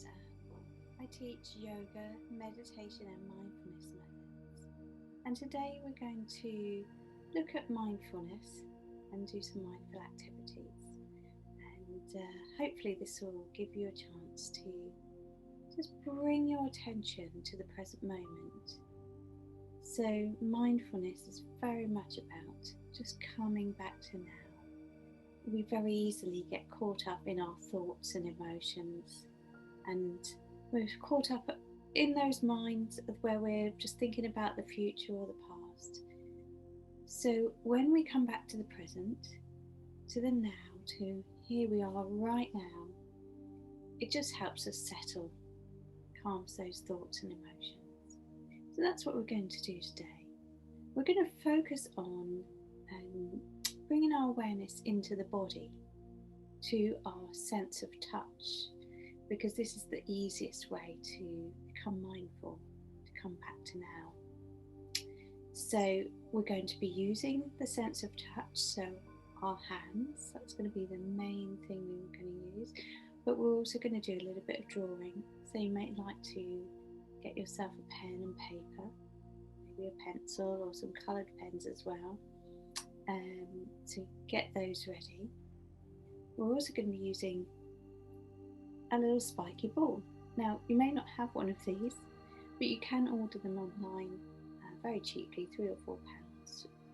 Hamza. I teach yoga, meditation and mindfulness methods. And today we're going to look at mindfulness and do some mindful activities. And hopefully this will give you a chance to just bring your attention to the present moment. So mindfulness is very much about just coming back to now. We very easily get caught up in our thoughts and emotions, and we're caught up in those minds of where we're just thinking about the future or the past. So when we come back to the present, to the now, to here we are right now, it just helps us settle, calms those thoughts and emotions. So that's what we're going to do today. We're going to focus on bringing our awareness into the body, to our sense of touch, because this is the easiest way to become mindful, to come back to now. So we're going to be using the sense of touch, so our hands, that's going to be the main thing we're going to use, but we're also going to do a little bit of drawing. So you might like to get yourself a pen and paper, maybe a pencil or some coloured pens as well, to get those ready. We're also going to be using a little spiky ball. Now you may not have one of these, but you can order them online very cheaply, £3 or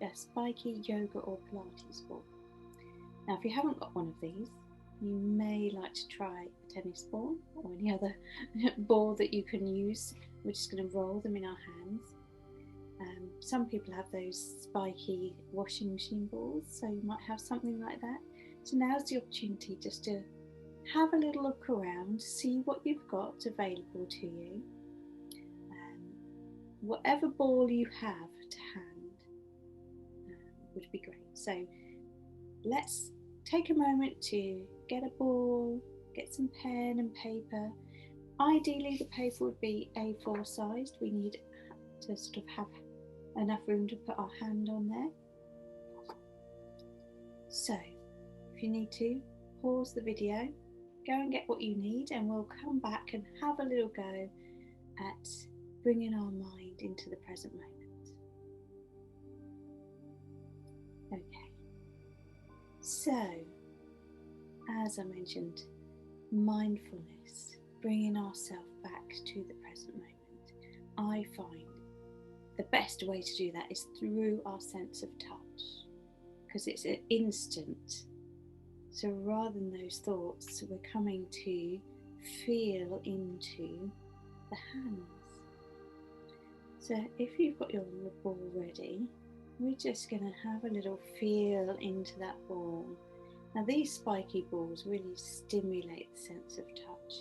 £4, a spiky yoga or Pilates ball. Now if you haven't got one of these, you may like to try a tennis ball or any other ball that you can use. We're just going to roll them in our hands. Some people have those spiky washing machine balls, so you might have something like that. So now's the opportunity just to have a little look around, see what you've got available to you. Whatever ball you have to hand would be great. So let's take a moment to get a ball, get some pen and paper. Ideally the paper would be A4 sized. We need to sort of have enough room to put our hand on there. So if you need to, pause the video, go and get what you need, and we'll come back and have a little go at bringing our mind into the present moment. Okay, so as I mentioned, mindfulness, bringing ourselves back to the present moment. I find the best way to do that is through our sense of touch, because it's an instant. So rather than those thoughts, we're coming to feel into the hands. So if you've got your ball ready, we're just going to have a little feel into that ball. Now these spiky balls really stimulate the sense of touch.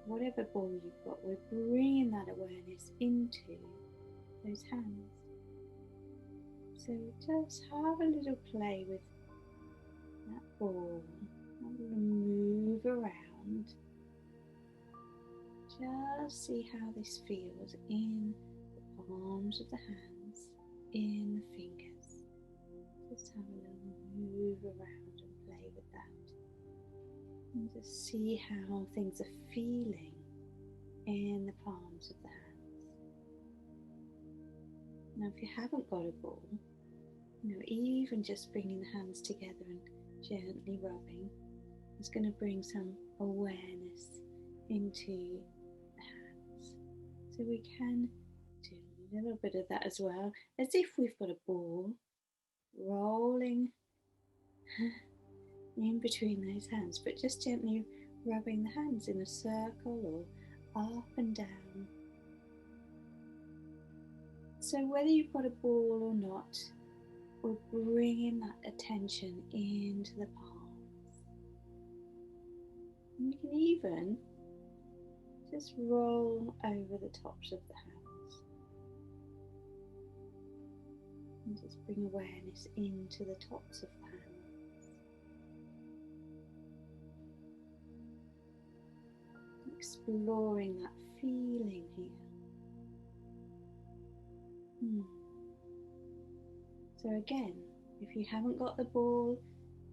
Whatever ball you've got, we're bringing that awareness into those hands. So just have a little play with that ball. Have a little move around. Just see how this feels in the palms of the hands, in the fingers. Just have a little move around and play with that. And just see how things are feeling in the palms of the hands. Now if you haven't got a ball, even just bringing the hands together and gently rubbing is going to bring some awareness into the hands. So we can do a little bit of that as well, as if we've got a ball rolling in between those hands, but just gently rubbing the hands in a circle or up and down. So whether you've got a ball or not, we're bringing that attention into the palms. And you can even just roll over the tops of the hands and just bring awareness into the tops of the hands. Exploring that feeling here. So again, if you haven't got the ball,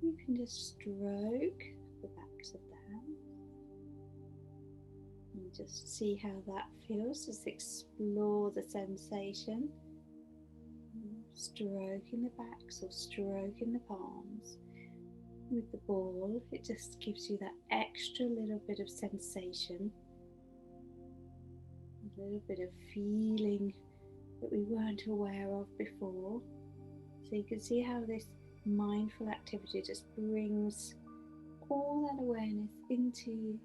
you can just stroke the backs of the hands. Just see how that feels. Just explore the sensation. Stroking the backs or stroking the palms with the ball. It just gives you that extra little bit of sensation, a little bit of feeling that we weren't aware of before. So you can see how this mindful activity just brings all that awareness into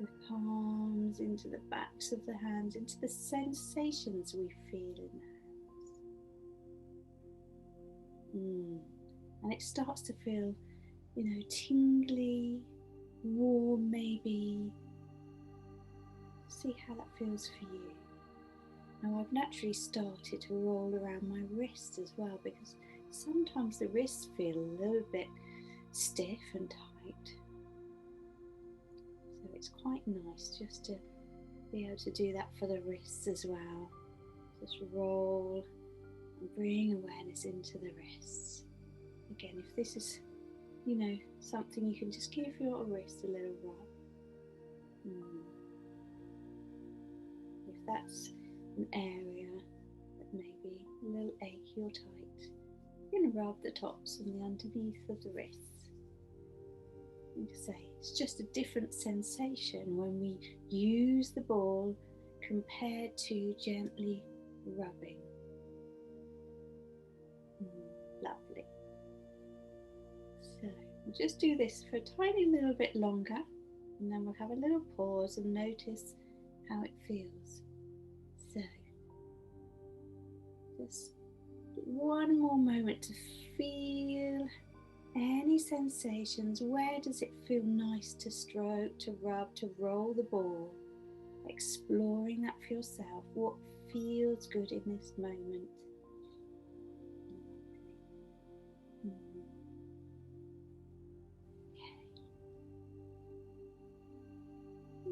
the palms, into the backs of the hands, into the sensations we feel in the hands. And it starts to feel, tingly, warm maybe. See how that feels for you. Now I've naturally started to roll around my wrists as well, because sometimes the wrists feel a little bit stiff and tight. So it's quite nice just to be able to do that for the wrists as well. Just roll and bring awareness into the wrists. Again, if this is, something, you can just give your wrist a little rub. If that's an area that may be a little achy or tight, you're going to rub the tops and the underneath of the wrists. Like I say, it's just a different sensation when we use the ball compared to gently rubbing. Lovely. So we'll just do this for a tiny little bit longer, and then we'll have a little pause and notice how it feels. So just one more moment to feel any sensations. Where does it feel nice to stroke, to rub, to roll the ball? Exploring that for yourself. What feels good in this moment?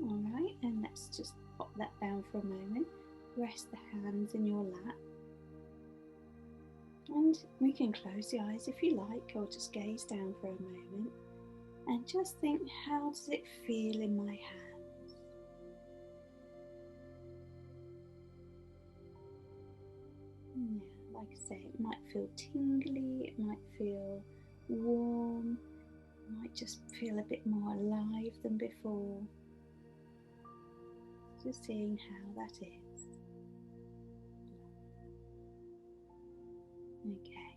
Alright, and let's just pop that down for a moment. Rest the hands in your lap. And we can close the eyes if you like, or just gaze down for a moment. And just think, how does it feel in my hands? Yeah, like I say, it might feel tingly, it might feel warm, it might just feel a bit more alive than before. Just seeing how that is. Okay,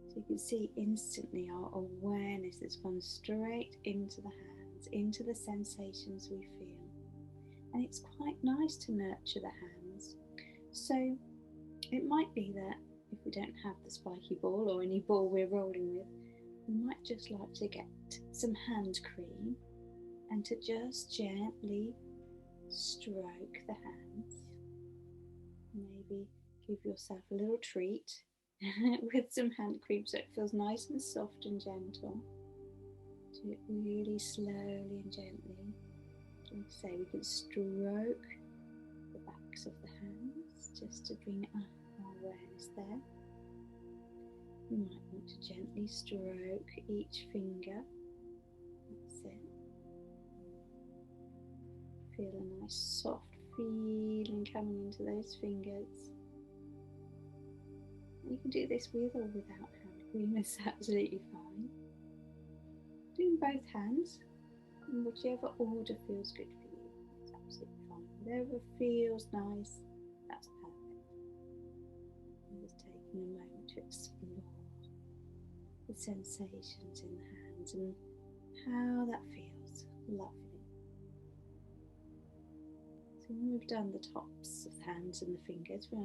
so you can see instantly our awareness has gone straight into the hands, into the sensations we feel. And it's quite nice to nurture the hands. So it might be that if we don't have the spiky ball or any ball we're rolling with, we might just like to get some hand cream and to just gently stroke the hands. Maybe give yourself a little treat with some hand cream so it feels nice and soft and gentle. Do it really slowly and gently. Like I say, we can stroke the backs of the hands just to bring our awareness there. You might want to gently stroke each finger. That's it. Feel a nice soft feeling coming into those fingers. You can do this with or without hand cream, it's absolutely fine. Doing both hands, in whichever order feels good for you, it's absolutely fine. Whatever feels nice, that's perfect. I'm just taking a moment to explore the sensations in the hands and how that feels. Lovely. So when we've done the tops of the hands and the fingers, we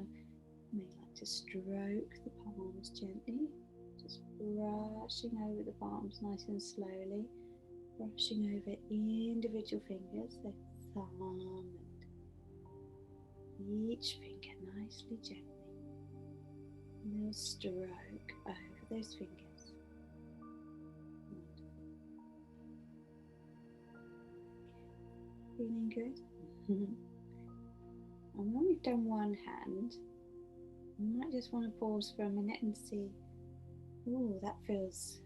may like to stroke the palms gently, just brushing over the palms nice and slowly, brushing over individual fingers, the thumb and each finger nicely gently. A little stroke over those fingers. Wonderful. Feeling good? And when we've done one hand, you might just want to pause for a minute and see, oh, that feels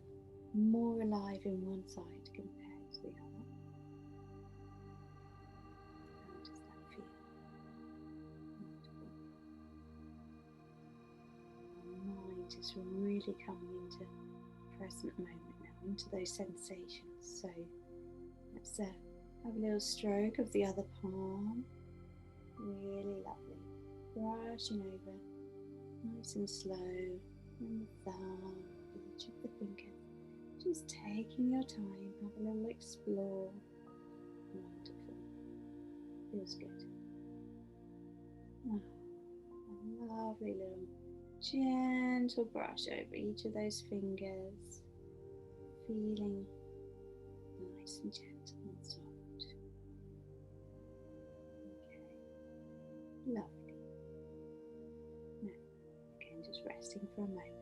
more alive in one side compared to the other. just really come into present moment now, into those sensations. So let's have a little stroke of the other palm. Really lovely. Brushing over, nice and slow, and the thumb, each of the fingers. Just taking your time, have a little explore. Wonderful. Feels good. A lovely little gentle brush over each of those fingers, feeling nice and gentle and soft. Okay, lovely. Now, again, just resting for a moment.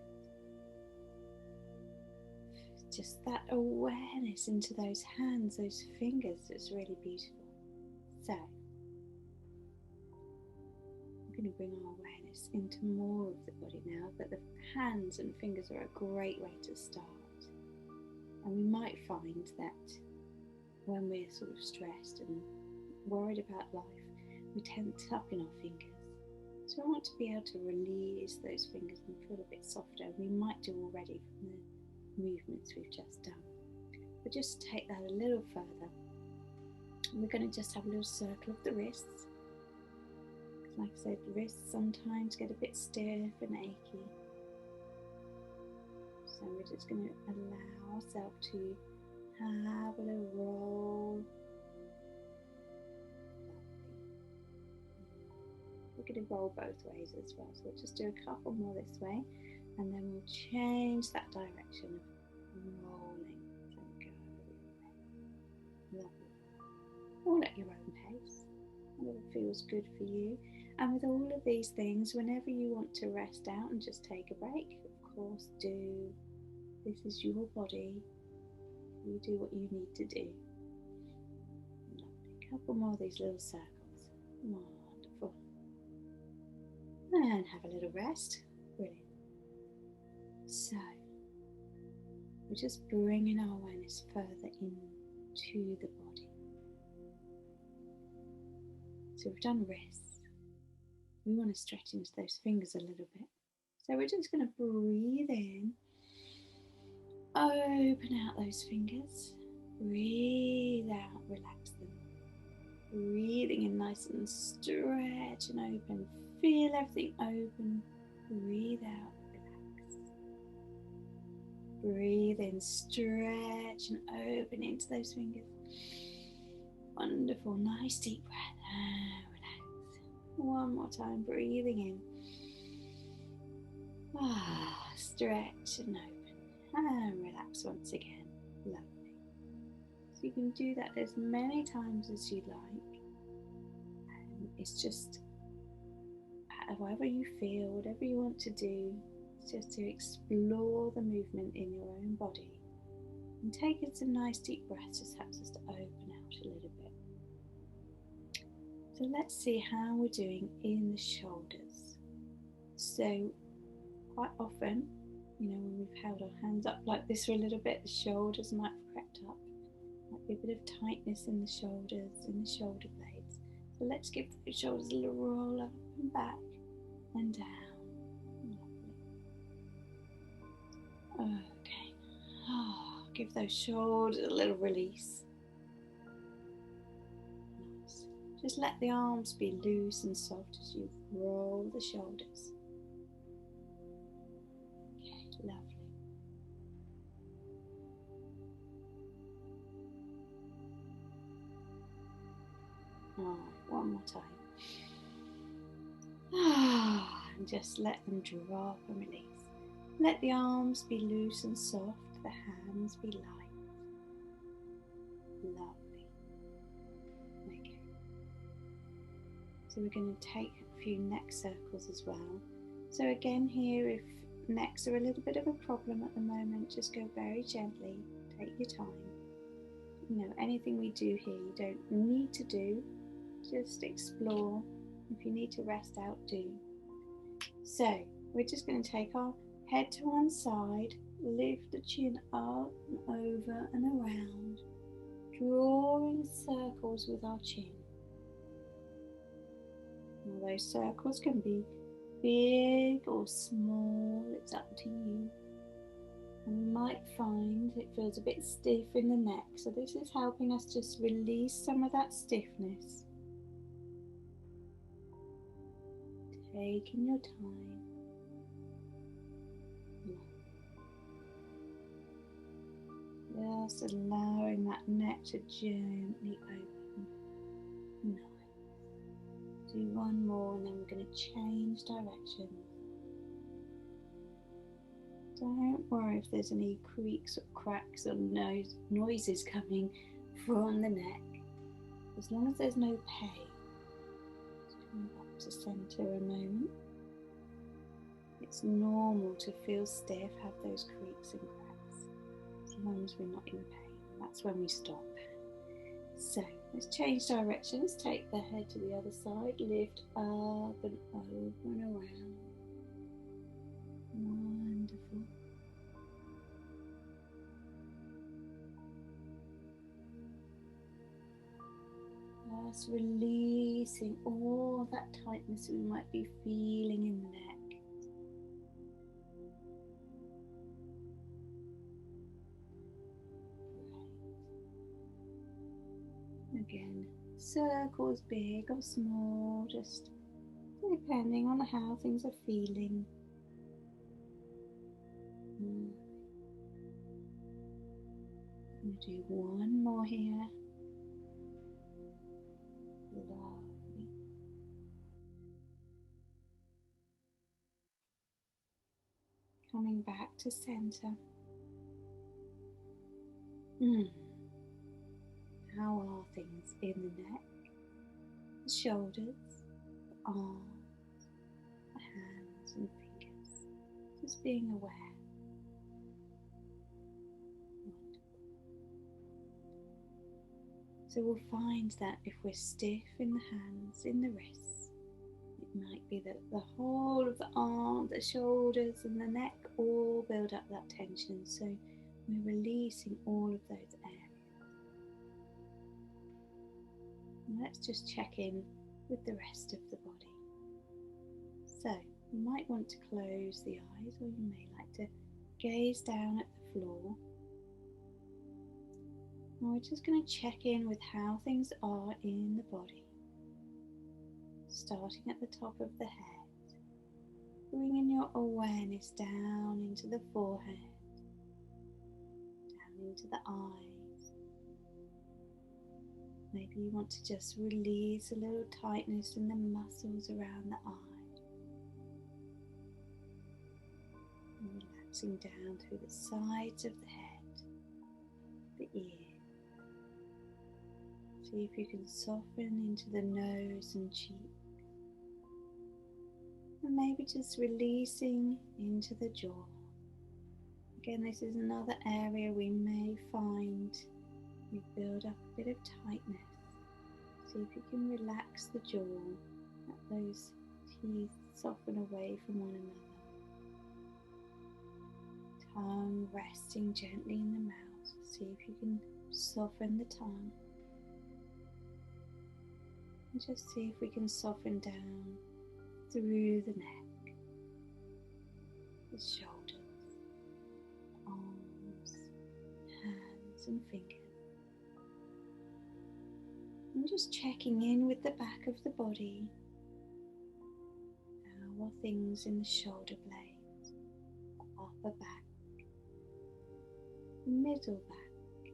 Just that awareness into those hands, those fingers, that's really beautiful. So, I'm going to bring our awareness into more of the body now, but the hands and fingers are a great way to start. And we might find that when we're sort of stressed and worried about life, we tense up in our fingers. So I want to be able to release those fingers and feel a bit softer. We might do already from the movements we've just done. But just take that a little further. We're going to just have a little circle of the wrists. Like I said, the wrists sometimes get a bit stiff and achy. So we're just going to allow ourselves to have a little roll. We're going to roll both ways as well. So we'll just do a couple more this way, and then we'll change that direction of rolling. So go lovely. All at your own pace. Whatever feels good for you. And with all of these things, whenever you want to rest out and just take a break, of course do. This is your body. You do what you need to do. Lovely. A couple more of these little circles. Wonderful. And have a little rest. Brilliant. So, we're just bringing our awareness further into the body. So we've done wrists. We want to stretch into those fingers a little bit. So we're just going to breathe in, open out those fingers, breathe out, relax them. Breathing in nice and stretch and open. Feel everything open. Breathe out, relax. Breathe in, stretch and open into those fingers. Wonderful, nice deep breath. Relax. One more time, breathing in. Stretch and open. And relax once again. Lovely. So you can do that as many times as you like. And it's just however you feel, whatever you want to do, it's just to explore the movement in your own body. And taking some nice deep breaths just helps us to open out a little bit. So let's see how we're doing in the shoulders. So quite often, when we've held our hands up like this for a little bit, the shoulders might have crept up. Might be a bit of tightness in the shoulders, in the shoulder blades. So let's give the shoulders a little roll up and back and down. Lovely. Okay. Give those shoulders a little release. Nice. Just let the arms be loose and soft as you roll the shoulders. Okay, lovely. One more time. And just let them drop and release. Let the arms be loose and soft, the hands be light. Lovely. Okay. So we're going to take a few neck circles as well. So again here, if necks are a little bit of a problem at the moment, just go very gently, take your time. Anything we do here you don't need to do, just explore. If you need to rest out, do. So we're just going to take our head to one side, lift the chin up and over and around, drawing circles with our chin. Now those circles can be big or small, it's up to you. And you might find it feels a bit stiff in the neck, so this is helping us just release some of that stiffness. Taking your time. Just allowing that neck to gently open. Nice. Do one more and then we're going to change direction. Don't worry if there's any creaks or cracks or noises coming from the neck. As long as there's no pain. Just come back to centre a moment. It's normal to feel stiff, have those creaks and cracks. As long as we're not in pain, that's when we stop. So let's change directions. Take the head to the other side, lift up and over and around. Wonderful. Just releasing all that tightness we might be feeling in the neck. Great. Again, circles big or small, just depending on how things are feeling. I'm going to do one more here. Lovely. Coming back to center. How are things in the neck, the shoulders, the arms, the hands and fingers? Just being aware. So we'll find that if we're stiff in the hands, in the wrists, it might be that the whole of the arm, the shoulders and the neck all build up that tension. So we're releasing all of those areas. And let's just check in with the rest of the body. So you might want to close the eyes, or you may like to gaze down at the floor. And we're just going to check in with how things are in the body. Starting at the top of the head, bringing your awareness down into the forehead, down into the eyes. Maybe you want to just release a little tightness in the muscles around the eye. And relaxing down through the sides of the head, the ears. See if you can soften into the nose and cheek. And maybe just releasing into the jaw. Again, this is another area we may find we build up a bit of tightness. See if you can relax the jaw, let those teeth soften away from one another. Tongue resting gently in the mouth. See if you can soften the tongue. And just see if we can soften down through the neck, the shoulders, arms, hands and fingers. And just checking in with the back of the body. How are things in the shoulder blades, the upper back, the middle back,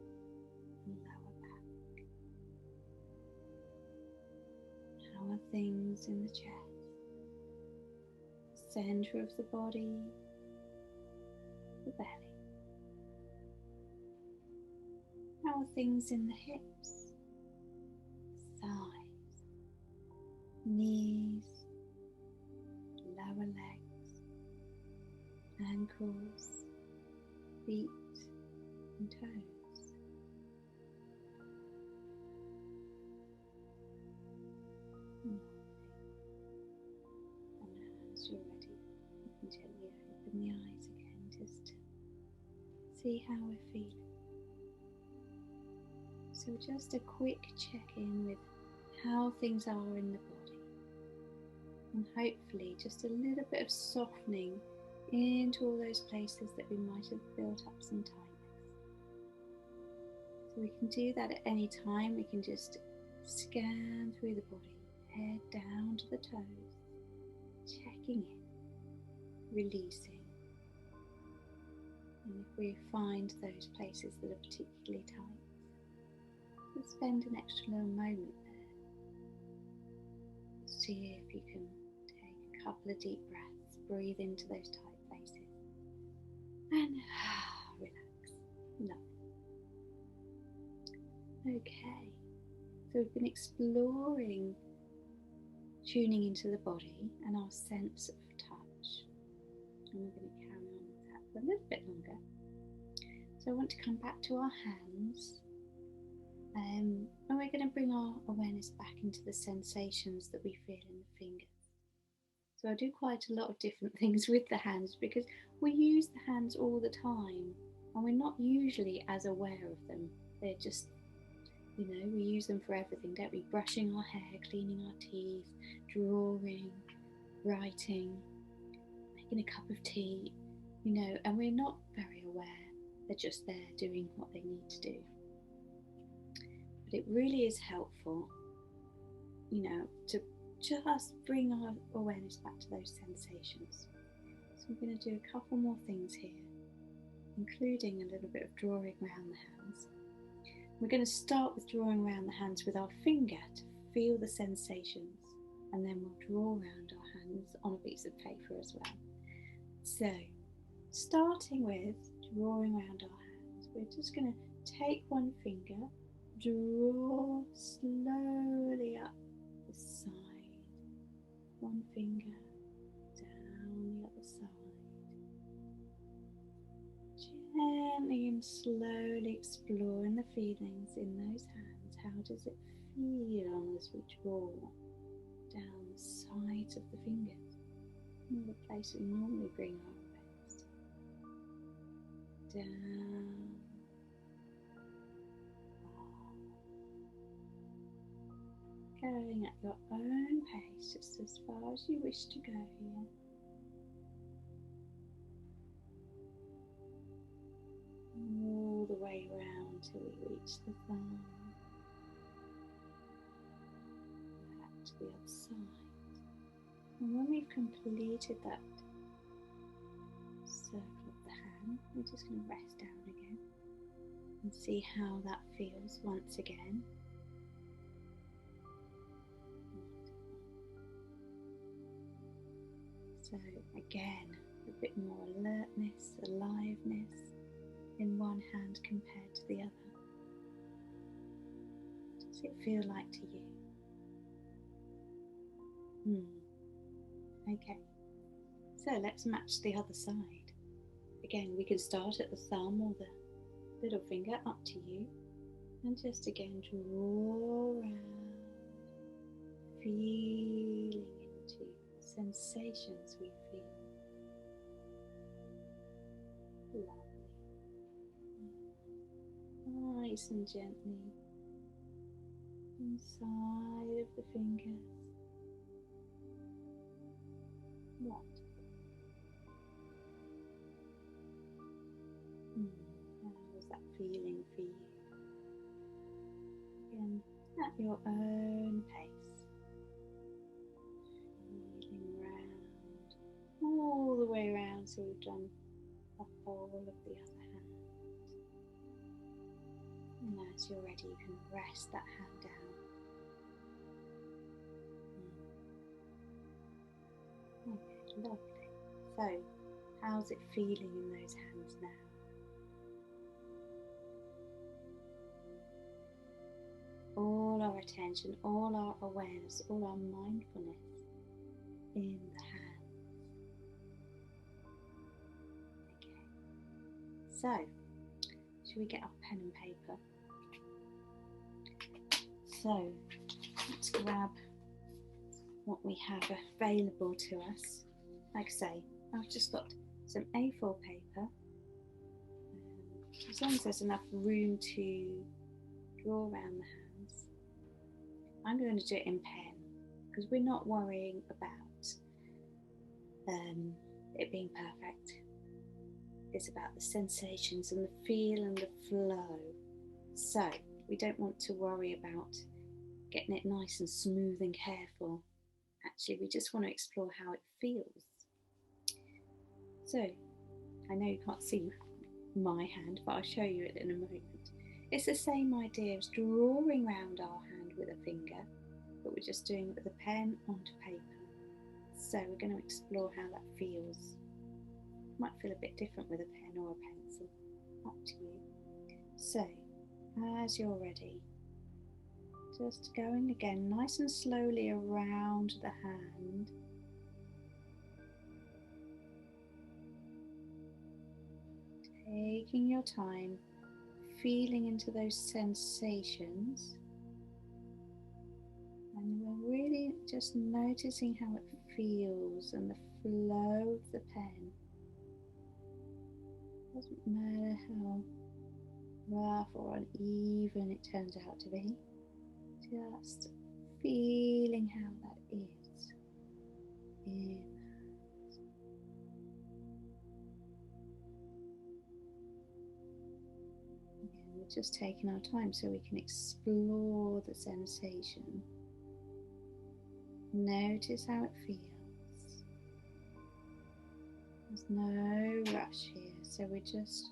and lower back? How are things in the chest, the center of the body, the belly? How are things in the hips, thighs, knees, lower legs, ankles, feet and toes? And as you're ready, you can gently open the eyes again just to see how we're feeling. So just a quick check-in with how things are in the body. and hopefully just a little bit of softening into all those places that we might have built up some tightness. So we can do that at any time. We can just scan through the body, head down to the toes, checking in, releasing. And if we find those places that are particularly tight, we'll spend an extra little moment there. See if you can take a couple of deep breaths, breathe into those tight places, and relax. Lovely. Okay, so we've been exploring tuning into the body and our sense of touch, and we're going to carry on with that for a little bit longer. So I want to come back to our hands, and we're going to bring our awareness back into the sensations that we feel in the fingers. So I do quite a lot of different things with the hands because we use the hands all the time and we're not usually as aware of them. They're just, we use them for everything, don't we? Brushing our hair, cleaning our teeth, drawing, writing, making a cup of tea, and we're not very aware. They're just there doing what they need to do. But it really is helpful, to just bring our awareness back to those sensations. So I'm going to do a couple more things here, including a little bit of drawing around the hands. We're going to start with drawing around the hands with our finger to feel the sensations, and then we'll draw around our hands on a piece of paper as well. So, starting with drawing around our hands, we're just going to take one finger, draw slowly up the side, one finger down the other side, gently and slowly exploring the feelings in those hands. How does it feel as we draw down the sides of the fingers, the place we normally bring our awareness to? Down, going at your own pace, just as far as you wish to go here. All the way around till we reach the thumb. Back to the other side. And when we've completed that circle of the hand, we're just going to rest down again and see how that feels once again. So again, a bit more alertness, aliveness in one hand compared to the other. What does it feel like to you? Okay, so let's match the other side. Again, we can start at the thumb or the little finger, up to you, and just again draw around, feeling into the sensations we feel. Lovely. Nice and gently inside of the fingers. Wonderful. How's that feeling for you? Again, at your own pace. Feeling round, all the way around, so we've done the whole of the other hand. And as you're ready, you can rest that hand down. Okay, lovely. So, how's it feeling in those hands now? All our attention, all our awareness, all our mindfulness in the hands. Okay. So, should we get our pen and paper? So, let's grab what we have available to us. Like I say, I've just got some A4 paper. As long as there's enough room to draw around the hands, I'm going to do it in pen because we're not worrying about it being perfect. It's about the sensations and the feel and the flow. So we don't want to worry about getting it nice and smooth and careful. Actually, we just want to explore how it feels. So I know you can't see my hand, but I'll show you it in a moment. It's the same idea as drawing around our hand with a finger, but we're just doing it with a pen onto paper. So we're going to explore how that feels. It might feel a bit different with a pen or a pencil, up to you. So as you're ready, just going again nice and slowly around the hand. Taking your time, feeling into those sensations, and we're really just noticing how it feels and the flow of the pen. Doesn't matter how rough or uneven it turns out to be, just feeling how that is in. We're just taking our time so we can explore the sensation. Notice how it feels. There's no rush here, so we're just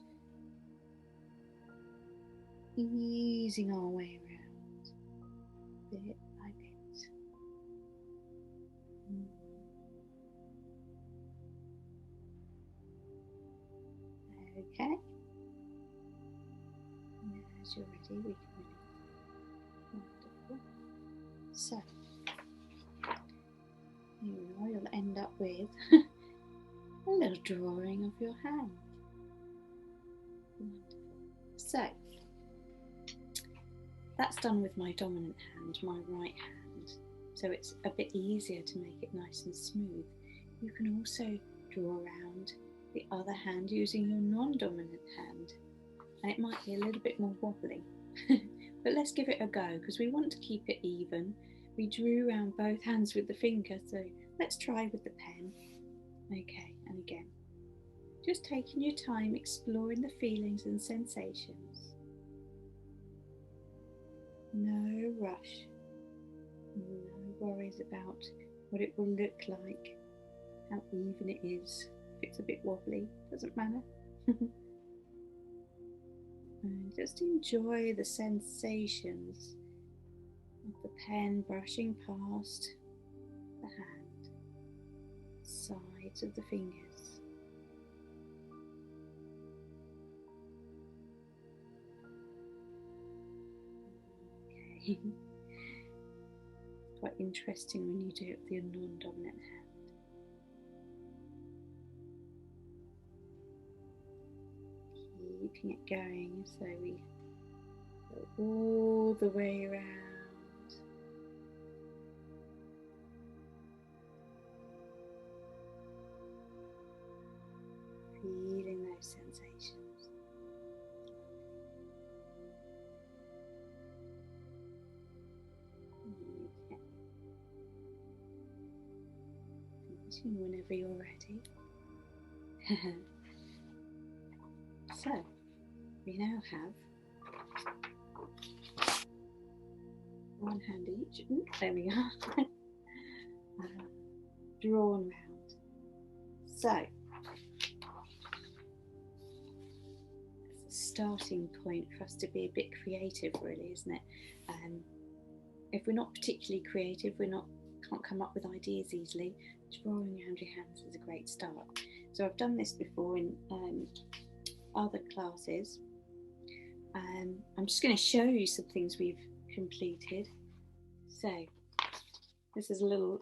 easing our way around bit by bit. Okay. As you're ready, we can release. Wonderful. So, here we are, you'll end up with a little drawing of your hand. Wonderful. So, that's done with my dominant hand, my right hand. So it's a bit easier to make it nice and smooth. You can also draw around the other hand using your non-dominant hand. And it might be a little bit more wobbly. But let's give it a go because we want to keep it even. We drew around both hands with the finger, so let's try with the pen. Okay, and again. Just taking your time, exploring the feelings and sensations. No rush. No worries about what it will look like, how even it is. If it's a bit wobbly, doesn't matter. And just enjoy the sensations of the pen brushing past the hand, sides of the fingers. Okay. Quite interesting when you do it with your non-dominant hand. Keeping it going, so we go all the way around. Feeling those sensations. Okay. Finishing whenever you're ready. So, we now have one hand each. Ooh, there we are. Drawn round. So, it's a starting point for us to be a bit creative, really, isn't it? If we're not particularly creative, can't come up with ideas easily. Drawing around your hands is a great start. So I've done this before in other classes. I'm just going to show you some things we've completed. So this is a little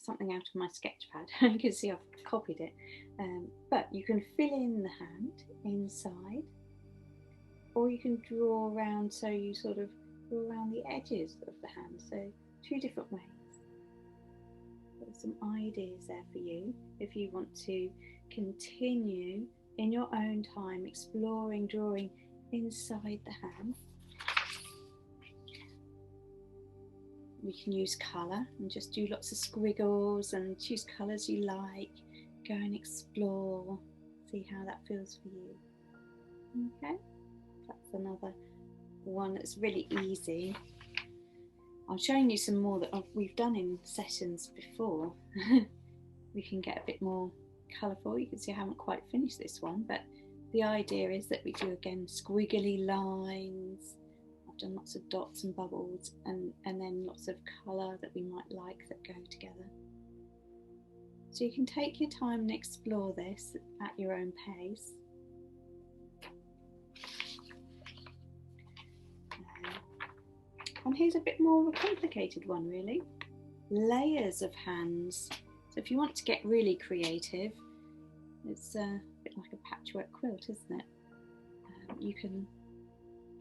something out of my sketch pad. You can see I've copied it, but you can fill in the hand inside, or you can draw around, so you sort of draw around the edges of the hand. So two different ways. There's some ideas there for you if you want to continue in your own time exploring drawing inside the hand. We can use colour and just do lots of squiggles and choose colours you like. Go and explore, see how that feels for you. Okay, that's another one that's really easy. I'm showing you some more that we've done in sessions before. We can get a bit more colourful. You can see I haven't quite finished this one, but the idea is that we do again squiggly lines. I've done lots of dots and bubbles, and then lots of colour that we might like that go together. So you can take your time and explore this at your own pace. And here's a bit more of a complicated one, really. Layers of hands. So if you want to get really creative, it's a bit like a patchwork quilt, isn't it? You can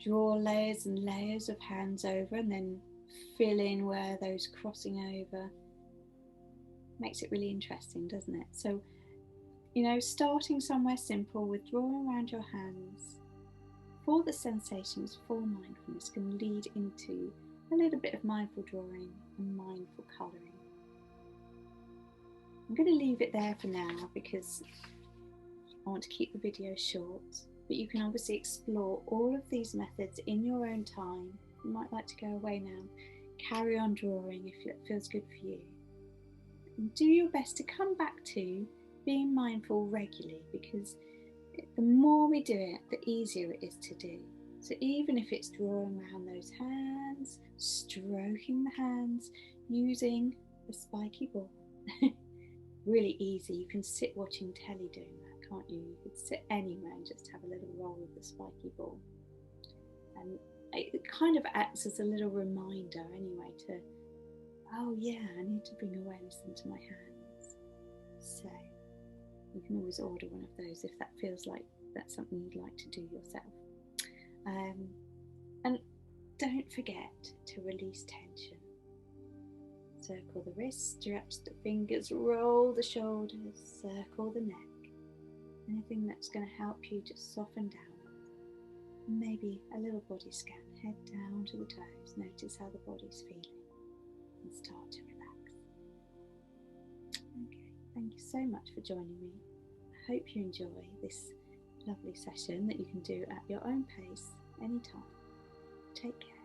draw layers and layers of hands over and then fill in where those crossing over. Makes it really interesting, doesn't it? So, you know, starting somewhere simple with drawing around your hands for the sensations for mindfulness can lead into a little bit of mindful drawing and mindful colouring. I'm going to leave it there for now because I want to keep the video short, but you can obviously explore all of these methods in your own time. You might like to go away now, carry on drawing if it feels good for you. And do your best to come back to being mindful regularly, because the more we do it, the easier it is to do. So even if it's drawing around those hands, stroking the hands, using the spiky ball, really easy. You can sit watching telly doing that, can't you? You could sit anywhere and just have a little roll with the spiky ball. And it kind of acts as a little reminder anyway to, oh yeah, I need to bring awareness into my hands. So you can always order one of those if that feels like that's something you'd like to do yourself. And don't forget to release tension. Circle the wrists, stretch the fingers, roll the shoulders, circle the neck. Anything that's going to help you just soften down. Maybe a little body scan, head down to the toes. Notice how the body's feeling and start to relax. Okay, thank you so much for joining me. I hope you enjoy this lovely session that you can do at your own pace anytime. Take care.